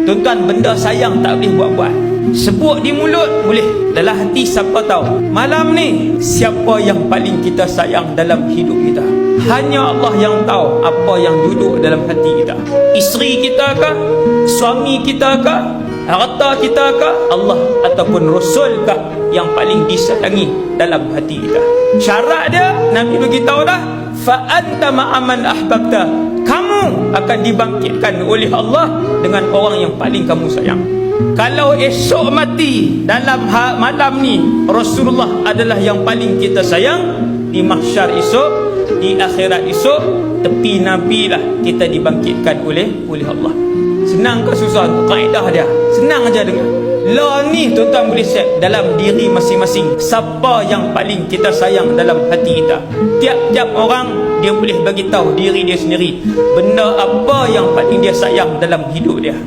Tuan-tuan, benda sayang tak boleh buat-buat. Sebut di mulut boleh, dalam hati siapa tahu. Malam ni siapa yang paling kita sayang dalam hidup kita? Hanya Allah yang tahu apa yang duduk dalam hati kita. Isteri kita ke, suami kita ke, harta kita ke, Allah ataupun Rasul ke yang paling disayangi dalam hati kita. Syarat dia Nabi beritahu dah, fa anta ma'aman ahbabta, kamu akan dibangkitkan oleh Allah dengan orang yang paling kamu sayang. Kalau esok mati dalam malam ni Rasulullah adalah yang paling kita sayang, di mahsyar esok, di akhirat esok, tepi Nabi lah kita dibangkitkan oleh Allah. Senang ke susah? Kaedah dia senang aja dengar. Law ni tuan-tuan boleh set dalam diri masing-masing. Siapa yang paling kita sayang dalam hati kita? Tiap-tiap orang dia boleh bagi tahu diri dia sendiri benda apa yang paling dia sayang dalam hidup dia.